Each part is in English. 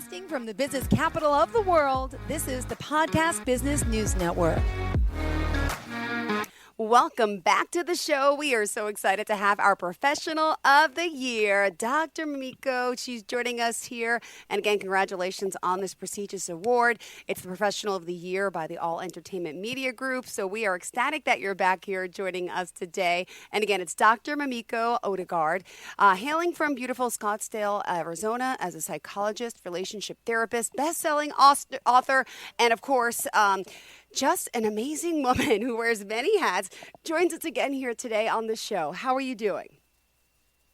Broadcasting from the business capital of the world, this is the Podcast Business News Network. Welcome back to the show. We are so excited to have our professional of the year, Dr. Mamiko. She's joining us here. And again, congratulations on this prestigious award. It's the Professional of the Year by the All Entertainment Media Group. So we are ecstatic that you're back here joining us today. And again, it's Dr. Mamiko Odegard, hailing from beautiful Scottsdale, Arizona, as a psychologist, relationship therapist, best-selling author, and of course, just an amazing woman who wears many hats, joins us again here today on the show. How are you doing?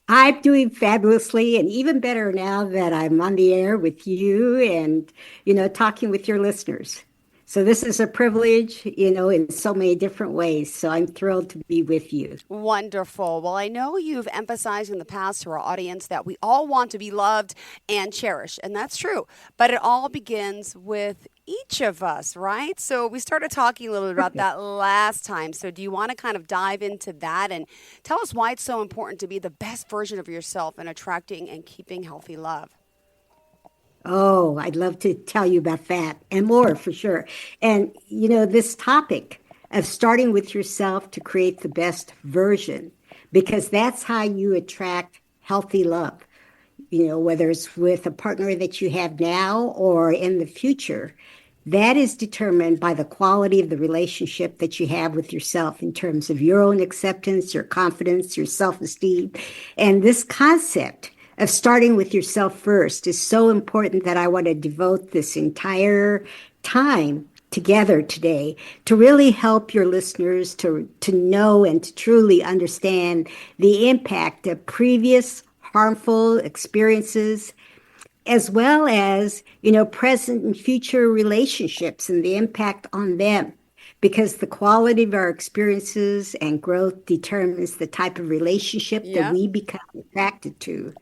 I'm doing fabulously, and even better now that I'm on the air with you and, talking with your listeners. So this is a privilege, in so many different ways. So I'm thrilled to be with you. Wonderful. Well, I know you've emphasized in the past to our audience that we all want to be loved and cherished, and that's true. But it all begins with each of us, right? So we started talking a little bit about that last time. So do you want to kind of dive into that and tell us why it's so important to be the best version of yourself in attracting and keeping healthy love? Oh, I'd love to tell you about that and more for sure. And, this topic of starting with yourself to create the best version, because that's how you attract healthy love, whether it's with a partner that you have now or in the future. That is determined by the quality of the relationship that you have with yourself in terms of your own acceptance, your confidence, your self-esteem. And this concept of starting with yourself first is so important that I want to devote this entire time together today to really help your listeners to know and to truly understand the impact of previous harmful experiences, as well as, present and future relationships and the impact on them. Because the quality of our experiences and growth determines the type of relationship that we become attracted to,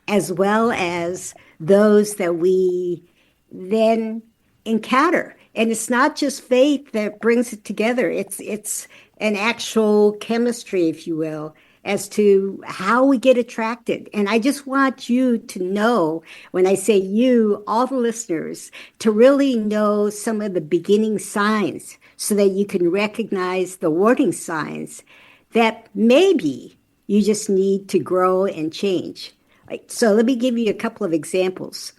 as well as those that we then encounter. And it's not just fate that brings it together. It's an actual chemistry, if you will, as to how we get attracted. And I just want you to know, when I say you, all the listeners, to really know some of the beginning signs so that you can recognize the warning signs that maybe you just need to grow and change. So let me give you a couple of examples.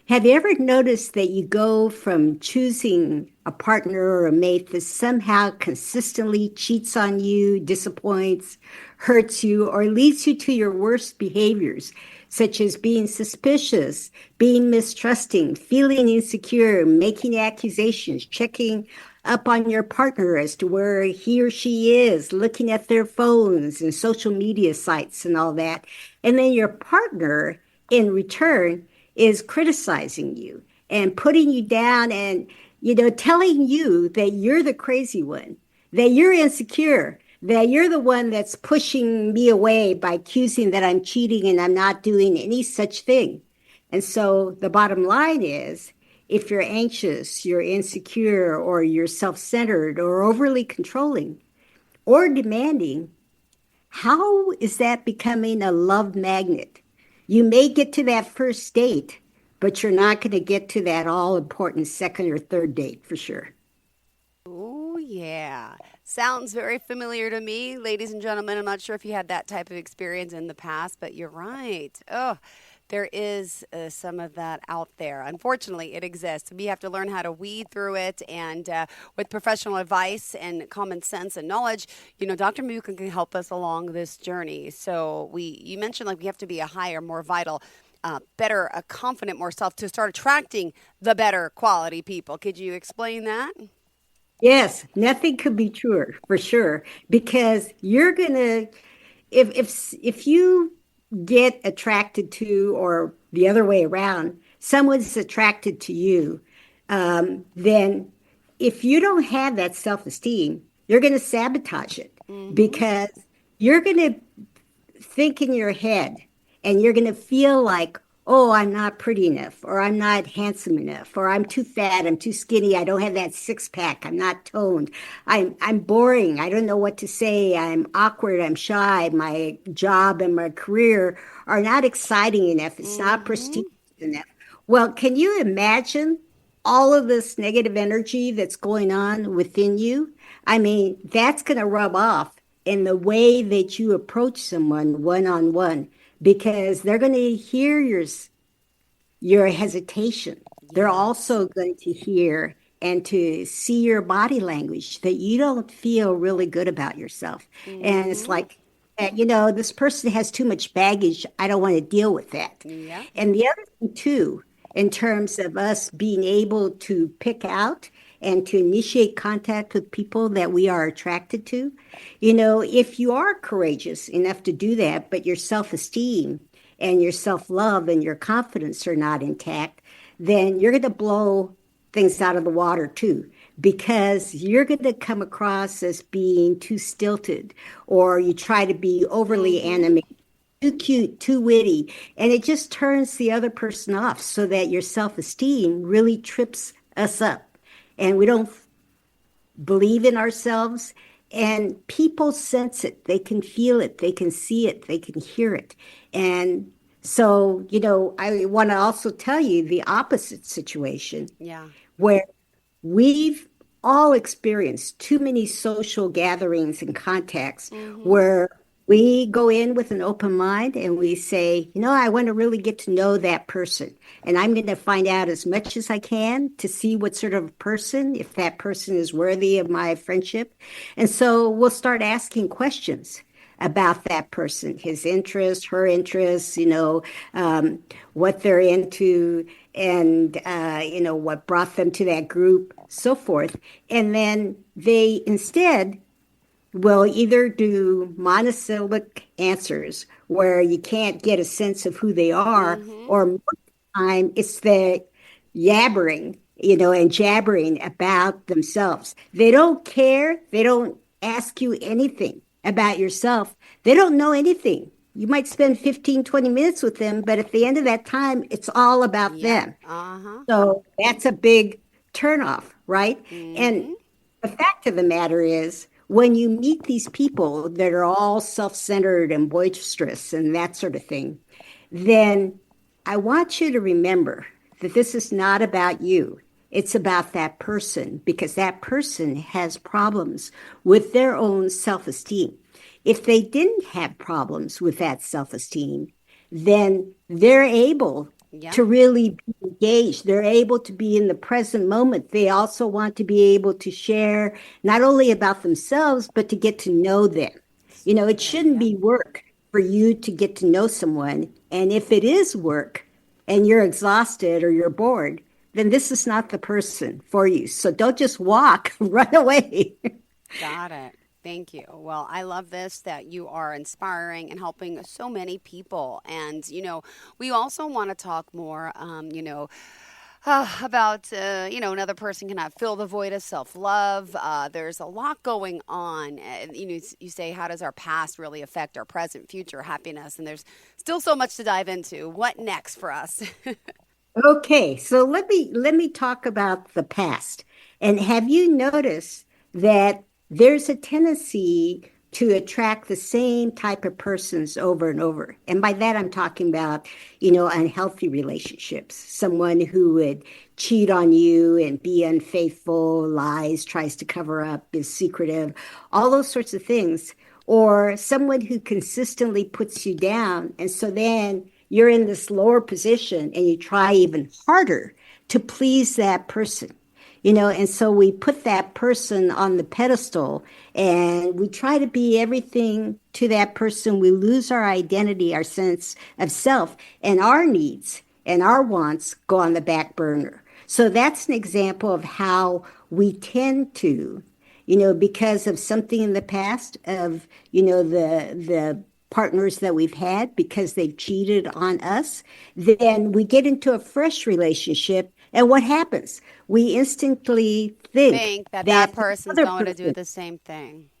Have you ever noticed that you go from choosing a partner or a mate that somehow consistently cheats on you, disappoints, hurts you, or leads you to your worst behaviors, such as being suspicious, being mistrusting, feeling insecure, making accusations, checking up on your partner as to where he or she is, looking at their phones and social media sites and all that. And then your partner, in return, is criticizing you and putting you down and, telling you that you're the crazy one, that you're insecure, that you're the one that's pushing me away by accusing that I'm cheating and I'm not doing any such thing. And so the bottom line is, if you're anxious, you're insecure, or you're self-centered or overly controlling or demanding, how is that becoming a love magnet? You may get to that first date, but you're not going to get to that all-important second or third date for sure. Oh, yeah. Sounds very familiar to me, ladies and gentlemen. I'm not sure if you had that type of experience in the past, but you're right. Oh, there is some of that out there. Unfortunately, it exists. We have to learn how to weed through it, and with professional advice and common sense and knowledge, Dr. Mamiko can help us along this journey. So you mentioned we have to be a higher, more vital, better, a confident, more self to start attracting the better quality people. Could you explain that? Yes, nothing could be truer for sure, because you're gonna, if you get attracted to, or the other way around, someone's attracted to you, then if you don't have that self-esteem, you're going to sabotage it, because you're going to think in your head and you're going to feel like, oh, I'm not pretty enough, or I'm not handsome enough, or I'm too fat, I'm too skinny, I don't have that six-pack, I'm not toned, I'm boring, I don't know what to say, I'm awkward, I'm shy, my job and my career are not exciting enough, it's not prestigious enough. Well, can you imagine all of this negative energy that's going on within you? I mean, that's going to rub off in the way that you approach someone one on one because they're going to hear your hesitation. They're Yes. also going to hear and to see your body language that you don't feel really good about yourself. And it's Mm-hmm. like, this person has too much baggage. I don't want to deal with that. Yeah. And the other thing, too, in terms of us being able to pick out and to initiate contact with people that we are attracted to, if you are courageous enough to do that, but your self esteem and your self love and your confidence are not intact, then you're going to blow things out of the water too, because you're going to come across as being too stilted, or you try to be overly Mm-hmm. animated, too cute, too witty, and it just turns the other person off so that your self esteem really trips us up. And we don't believe in ourselves, and people sense it. They can feel it, they can see it, they can hear it. And so, I want to also tell you the opposite situation Yeah. where we've all experienced too many social gatherings and contacts Mm-hmm. where we go in with an open mind and we say, I want to really get to know that person. And I'm going to find out as much as I can to see what sort of person, if that person is worthy of my friendship. And so we'll start asking questions about that person, his interests, her interests, what they're into, and what brought them to that group, so forth. And then they instead will either do monosyllabic answers where you can't get a sense of who they are, Mm-hmm. or most of the time it's the yabbering, and jabbering about themselves. They don't care. They don't ask you anything about yourself. They don't know anything. You might spend 15, 20 minutes with them, but at the end of that time, it's all about Yep. them. Uh-huh. So that's a big turnoff, right? And Mm-hmm. the fact of the matter is, when you meet these people that are all self centered and boisterous and that sort of thing, then I want you to remember that this is not about you. It's about that person because that person has problems with their own self esteem. If they didn't have problems with that self esteem, then they're able Yeah. to really be engaged. They're able to be in the present moment. They also want to be able to share not only about themselves, but to get to know them. It shouldn't Yeah. be work for you to get to know someone. And if it is work and you're exhausted or you're bored, then this is not the person for you. So don't just walk, run away. Got it. Thank you. Well, I love this that you are inspiring and helping so many people. And, we also want to talk more, about, another person cannot fill the void of self love. There's a lot going on. And, you say, how does our past really affect our present, future happiness? And there's still so much to dive into. What next for us? Okay, so let me talk about the past. And have you noticed that there's a tendency to attract the same type of persons over and over? And by that I'm talking about, unhealthy relationships. Someone who would cheat on you and be unfaithful, lies, tries to cover up, is secretive, all those sorts of things. Or someone who consistently puts you down. And so then you're in this lower position and you try even harder to please that person. And so we put that person on the pedestal and we try to be everything to that person. We lose our identity, our sense of self, and our needs and our wants go on the back burner. So that's an example of how we tend to, because of something in the past of, the partners that we've had because they've cheated on us, then we get into a fresh relationship. And what happens? We instantly think Think that that that the person's other going to do person, the same thing.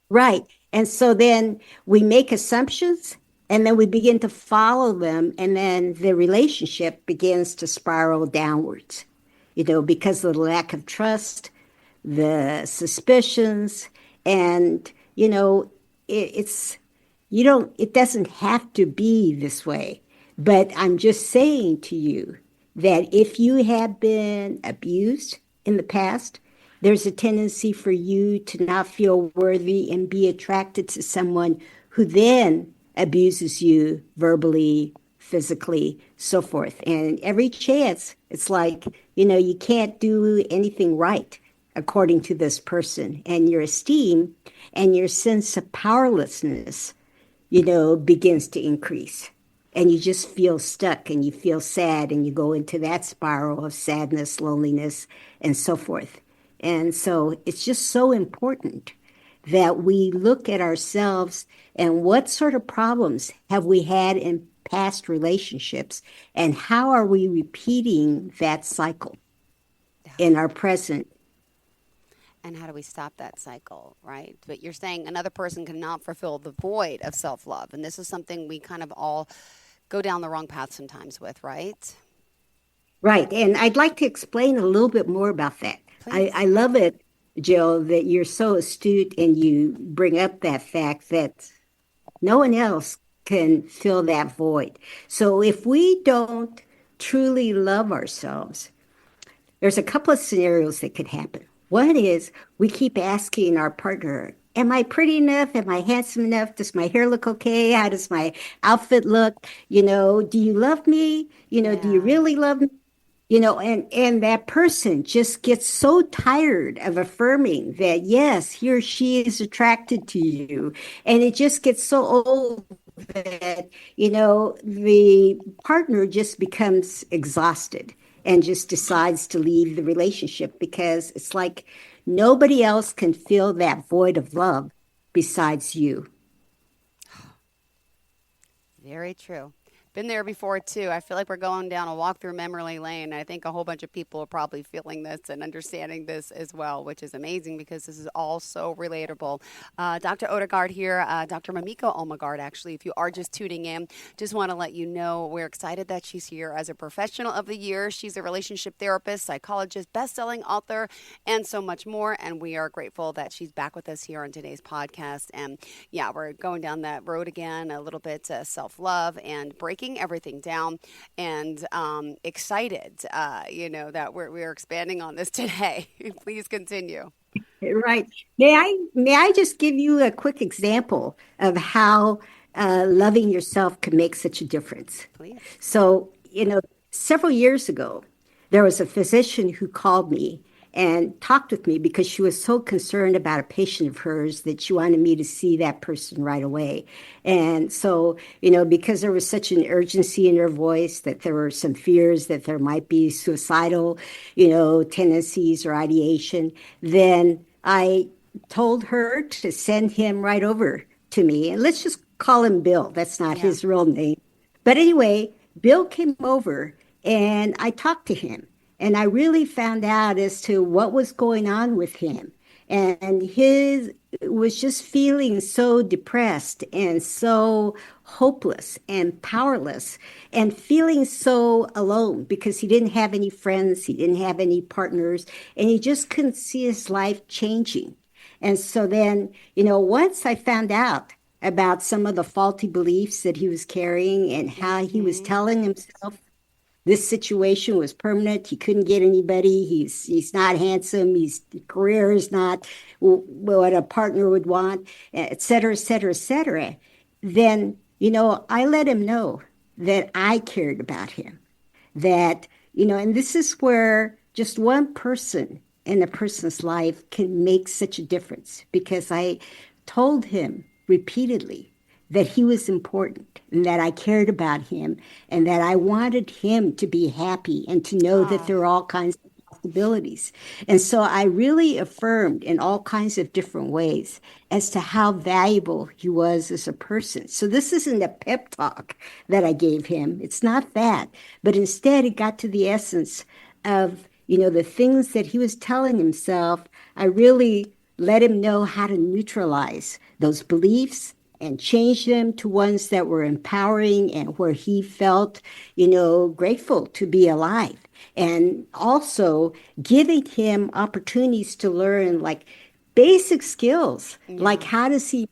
right. And so then we make assumptions and then we begin to follow them. And then the relationship begins to spiral downwards, because of the lack of trust, the suspicions, and it's it doesn't have to be this way, but I'm just saying to you, that if you have been abused in the past, there's a tendency for you to not feel worthy and be attracted to someone who then abuses you verbally, physically, so forth. And every chance, it's like, you can't do anything right according to this person. And your esteem and your sense of powerlessness, begins to increase. And you just feel stuck and you feel sad and you go into that spiral of sadness, loneliness, and so forth. And so it's just so important that we look at ourselves and what sort of problems have we had in past relationships and how are we repeating that cycle in our present. And how do we stop that cycle, right? But you're saying another person cannot fulfill the void of self-love. And this is something we kind of all go down the wrong path sometimes with, right? Right. And I'd like to explain a little bit more about that. Please. I love it, Jill, that you're so astute and you bring up that fact that no one else can fill that void. So if we don't truly love ourselves, there's a couple of scenarios that could happen. One is we keep asking our partner, am I pretty enough? Am I handsome enough? Does my hair look okay? How does my outfit look? Do you love me? Do you really love me? And that person just gets so tired of affirming that, yes, he or she is attracted to you. And it just gets so old that, the partner just becomes exhausted and just decides to leave the relationship because it's like nobody else can fill that void of love besides you. Very true. Been there before too. I feel like we're going down a walk through memory lane. I think a whole bunch of people are probably feeling this and understanding this as well, which is amazing because this is all so relatable. Dr. Odegard here, Dr. Mamiko Omagard, actually, if you are just tuning in, just want to let you know we're excited that she's here as a professional of the year. She's a relationship therapist, psychologist, best-selling author, and so much more. And we are grateful that she's back with us here on today's podcast. And yeah, we're going down that road again, a little bit self-love and breaking everything down, and excited, that we're expanding on this today. Please continue. Right. May I just give you a quick example of how loving yourself can make such a difference? Please. So, several years ago, there was a physician who called me and talked with me because she was so concerned about a patient of hers that she wanted me to see that person right away. And so, because there was such an urgency in her voice that there were some fears that there might be suicidal, tendencies or ideation, then I told her to send him right over to me. And let's just call him Bill. That's not his real name. But anyway, Bill came over and I talked to him. And I really found out as to what was going on with him. And his was just feeling so depressed and so hopeless and powerless and feeling so alone because he didn't have any friends, he didn't have any partners, and he just couldn't see his life changing. And so then, once I found out about some of the faulty beliefs that he was carrying and how he was telling himself this situation was permanent. He couldn't get anybody. He's not handsome. His career is not what a partner would want, et cetera, et cetera, et cetera. Then, I let him know that I cared about him. That, and this is where just one person in a person's life can make such a difference because I told him repeatedly that he was important and that I cared about him and that I wanted him to be happy and to know that there are all kinds of possibilities. And so I really affirmed in all kinds of different ways as to how valuable he was as a person. So this isn't a pep talk that I gave him. It's not that. But instead, it got to the essence of, the things that he was telling himself. I really let him know how to neutralize those beliefs and change them to ones that were empowering and where he felt, grateful to be alive. And also giving him opportunities to learn like basic skills, like how to see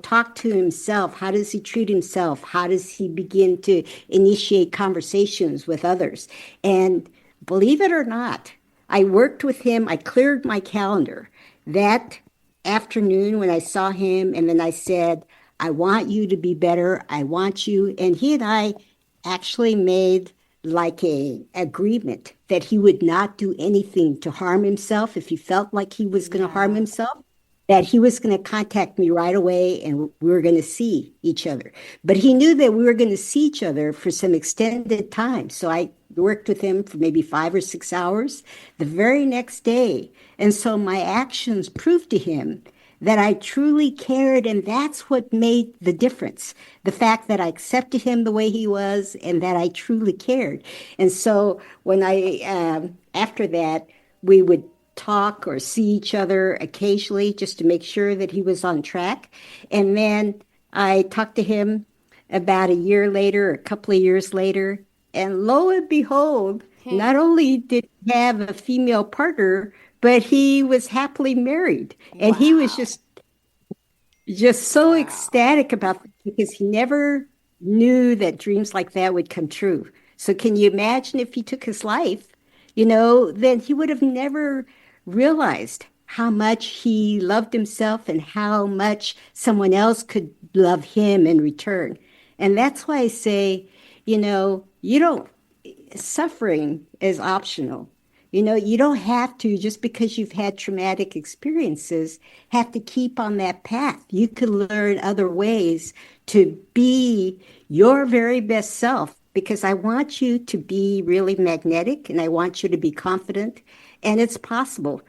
talk to himself? How does he treat himself? How does he begin to initiate conversations with others? And believe it or not, I worked with him. I cleared my calendar that afternoon when I saw him, and then I said, I want you to be better. I want you. And he and I actually made like a agreement that he would not do anything to harm himself if he felt like he was going to harm Yeah. himself, that he was going to contact me right away and we were going to see each other. But he knew that we were going to see each other for some extended time. So I worked with him for maybe 5 or 6 hours the very next day. And so my actions proved to him that I truly cared. And that's what made the difference. The fact that I accepted him the way he was and that I truly cared. And so when after that, we would talk or see each other occasionally just to make sure that he was on track. And then I talked to him about a year later, a couple of years later, and lo and behold, not only did he have a female partner, but he was happily married. And he was Wow. just so Wow. ecstatic about this because he never knew that dreams like that would come true. So can you imagine if he took his life, then he would have never realized how much he loved himself and how much someone else could love him in return. And that's why I say, you don't suffering is optional. You don't have to, just because you've had traumatic experiences, have to keep on that path. You can learn other ways to be your very best self because I want you to be really magnetic and I want you to be confident, and it's possible.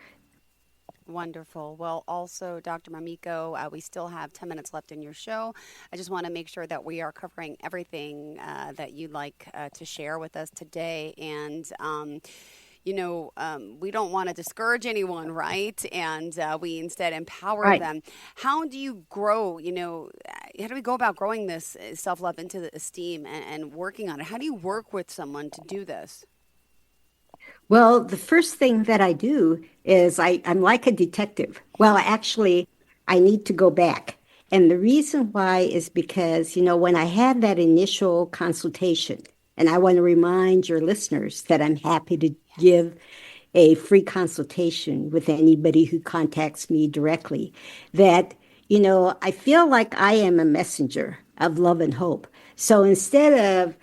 Wonderful. Well, also, Dr. Mamiko, we still have 10 minutes left in your show. I just want to make sure that we are covering everything that you'd like to share with us today. And, we don't want to discourage anyone, right? And we instead empower Right. them. How do you grow, how do we go about growing this self love into the esteem and working on it? How do you work with someone to do this? Well, the first thing that I do is I'm like a detective. Well, actually, I need to go back. And the reason why is because, when I had that initial consultation, and I want to remind your listeners that I'm happy to Yes. give a free consultation with anybody who contacts me directly, that, I feel like I am a messenger of love and hope. So instead of,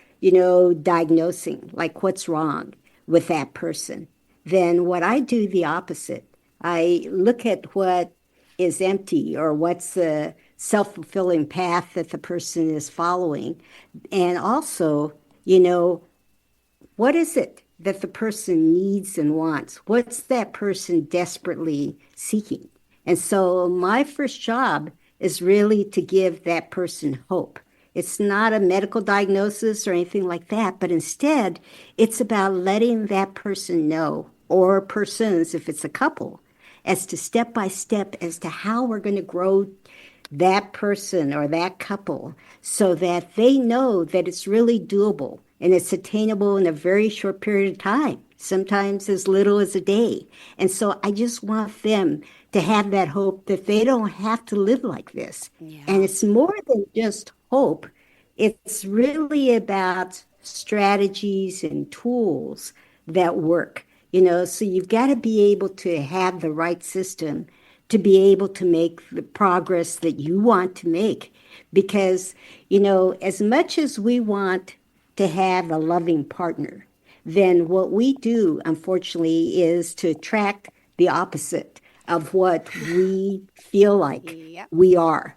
diagnosing like what's wrong with that person, then what I do the opposite. I look at what is empty or what's the self-fulfilling path that the person is following. And also, you know, what is it that the person needs and wants? What's that person desperately seeking? And so my first job is really to give that person hope. It's not a medical diagnosis or anything like that, but instead, it's about letting that person know, or persons if it's a couple, as to step by step as to how we're going to grow that person or that couple so that they know that it's really doable and it's attainable in a very short period of time, sometimes as little as a day. And so I just want them to have that hope that they don't have to live like this. And Yeah. it's more than just hope, it's really about strategies and tools that work. So you've got to be able to have the right system to be able to make the progress that you want to make. Because, as much as we want to have a loving partner, then what we do, unfortunately, is to attract the opposite of what we feel like Yep. we are.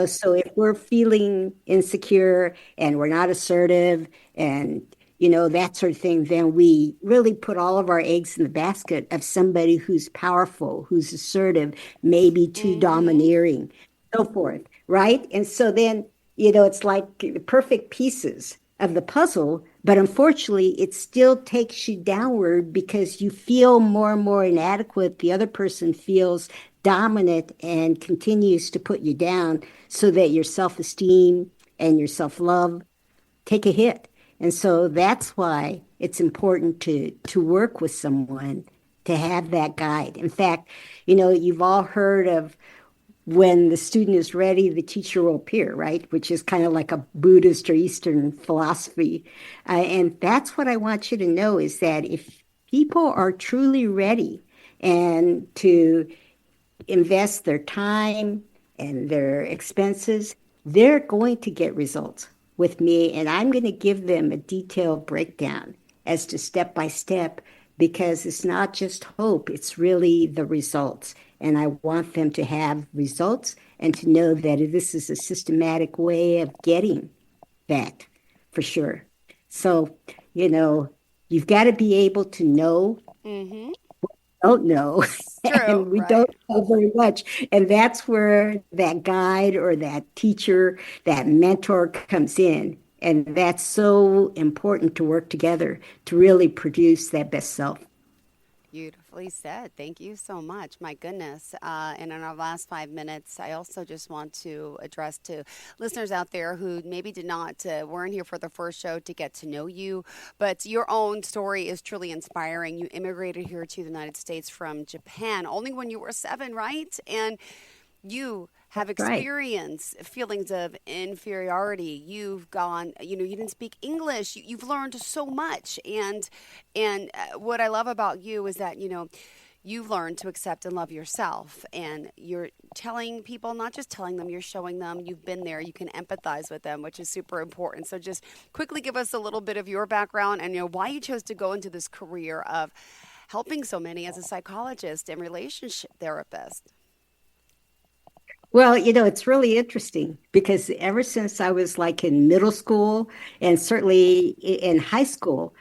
So if we're feeling insecure and we're not assertive and that sort of thing, then we really put all of our eggs in the basket of somebody who's powerful, who's assertive, maybe too Mm-hmm. domineering, so forth, right? And so then, it's like the perfect pieces of the puzzle, but unfortunately, it still takes you downward because you feel more and more inadequate. The other person feels dominant and continues to put you down so that your self esteem and your self love take a hit. And so that's why it's important to work with someone to have that guide. In fact, you've all heard of when the student is ready, the teacher will appear, right? Which is kind of like a Buddhist or Eastern philosophy. And that's what I want you to know is that if people are truly ready and to invest their time and their expenses, they're going to get results with me. And I'm going to give them a detailed breakdown as to step by step, because it's not just hope, it's really the results. And I want them to have results and to know that this is a systematic way of getting that for sure. So, you've got to be able to know, Mm-hmm. don't know, True, and we right. don't know very much. And that's where that guide or that teacher, that mentor comes in. And that's so important to work together to really produce that best self. Beautifully said. Thank you so much. My goodness. And in our last 5 minutes, I also just want to address to listeners out there who maybe did not, weren't here for the first show to get to know you, but your own story is truly inspiring. You immigrated here to the United States from Japan only when you were 7, right? And you have Right. experienced feelings of inferiority. You've gone, you didn't speak English. You've learned so much. And what I love about you is that, you've learned to accept and love yourself. And you're telling people, not just telling them, you're showing them you've been there. You can empathize with them, which is super important. So just quickly give us a little bit of your background and, why you chose to go into this career of helping so many as a psychologist and relationship therapist. Well, it's really interesting because ever since I was like in middle school and certainly in high school,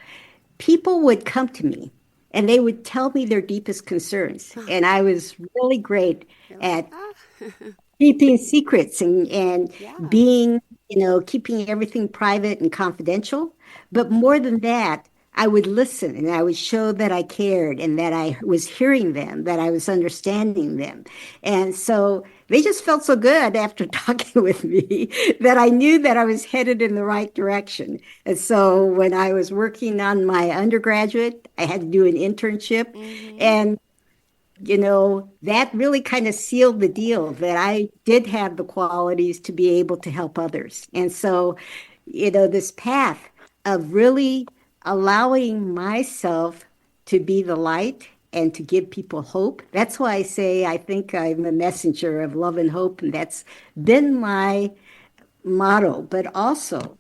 people would come to me and they would tell me their deepest concerns. And I was really great You're like, at ah, keeping secrets and yeah. being, keeping everything private and confidential. But more than that, I would listen and I would show that I cared and that I was hearing them, that I was understanding them. And so they just felt so good after talking with me that I knew that I was headed in the right direction. And so when I was working on my undergraduate, I had to do an internship. Mm-hmm. And that really kind of sealed the deal that I did have the qualities to be able to help others. And so, this path of really allowing myself to be the light and to give people hope. That's why I say I think I'm a messenger of love and hope. And that's been my motto. But also,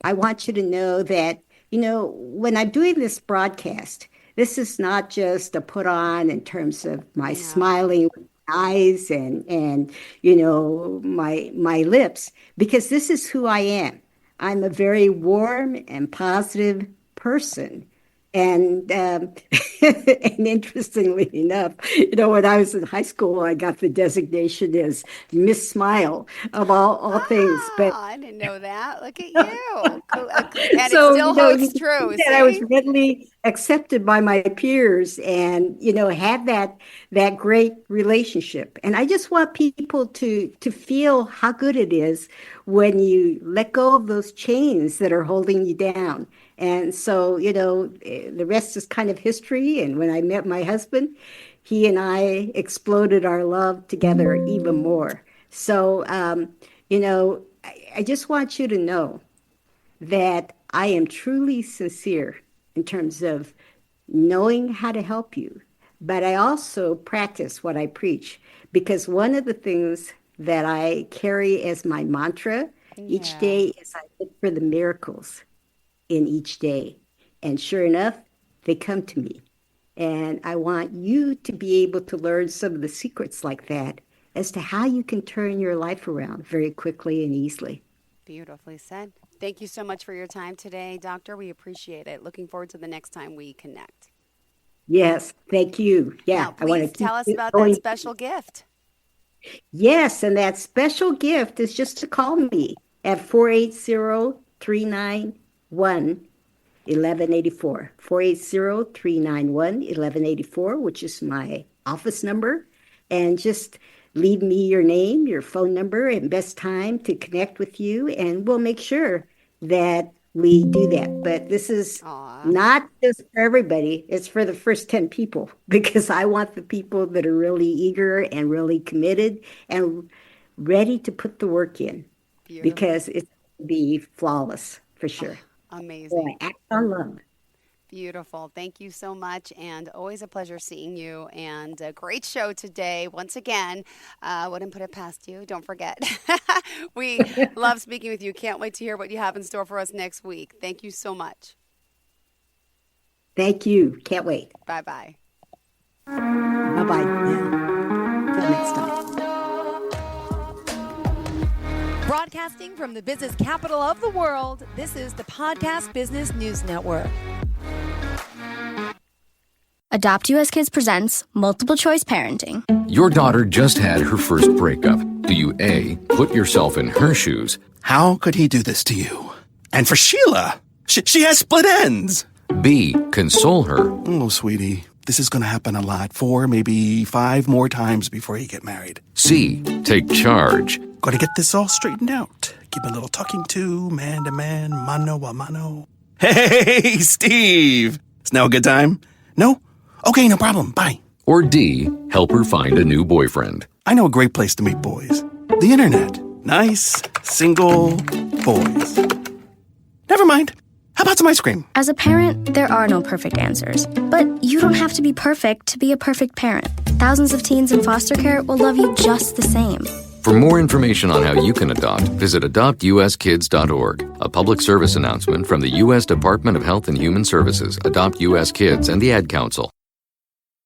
I want you to know that, when I'm doing this broadcast, this is not just a put on in terms of my No. smiling eyes and my lips, because this is who I am. I'm a very warm and positive person. And and interestingly enough, when I was in high school, I got the designation as Miss Smile of all things. But Ah, I didn't know that. Look at you. Cool. And it so, still you holds can see true. that I was See? readily accepted by my peers and, had that great relationship. And I just want people to feel how good it is when you let go of those chains that are holding you down. And so, the rest is kind of history. And when I met my husband, he and I exploded our love together even more. So, I just want you to know that I am truly sincere in terms of knowing how to help you, but I also practice what I preach because one of the things that I carry as my mantra each Yeah. day is I look for the miracles in each day. And sure enough, they come to me. And I want you to be able to learn some of the secrets like that as to how you can turn your life around very quickly and easily. Beautifully said. Thank you so much for your time today, Doctor. We appreciate it. Looking forward to the next time we connect. Yes, thank you. Now, Yeah, I want to please keep tell us it about that going. special gift. Yes, and that special gift is just to call me at 480-391 1184. 480-391-1184, which is my office number. And just leave me your name, your phone number, and best time to connect with you. And we'll make sure that we do that. But this is Aw. not just for everybody. It's for the first 10 people because I want the people that are really eager and really committed and ready to put the work in Beautiful. because it's going to be flawless for sure. Amazing. Act on love. Beautiful. Thank you so much. And always a pleasure seeing you. And a great show today. Once again, wouldn't put it past you. Don't forget. We love speaking with you. Can't wait to hear what you have in store for us next week. Thank you so much. Thank you. Can't wait. Bye-bye. Bye-bye. Yeah. Till next time. Broadcasting from the business capital of the world, this is the Podcast Business News Network. Adopt US Kids presents Multiple Choice Parenting. Your daughter just had her first breakup. Do you A, put yourself in her shoes? How could he do this to you? And for Sheila, she has split ends. B, console her? Oh, sweetie, this is going to happen a lot. 4, maybe 5 more times before you get married. C, take charge? Got to get this all straightened out. Give a little talking to, man to man, mano a mano. Hey, Steve! Is now a good time? No? Okay, no problem. Bye. Or D, help her find a new boyfriend? I know a great place to meet boys. The internet. Nice, single boys. Never mind. How about some ice cream? As a parent, there are no perfect answers. But you don't have to be perfect to be a perfect parent. Thousands of teens in foster care will love you just the same. For more information on how you can adopt, visit adoptuskids.org. A public service announcement from the U.S. Department of Health and Human Services, Adopt U.S. Kids, and the Ad Council.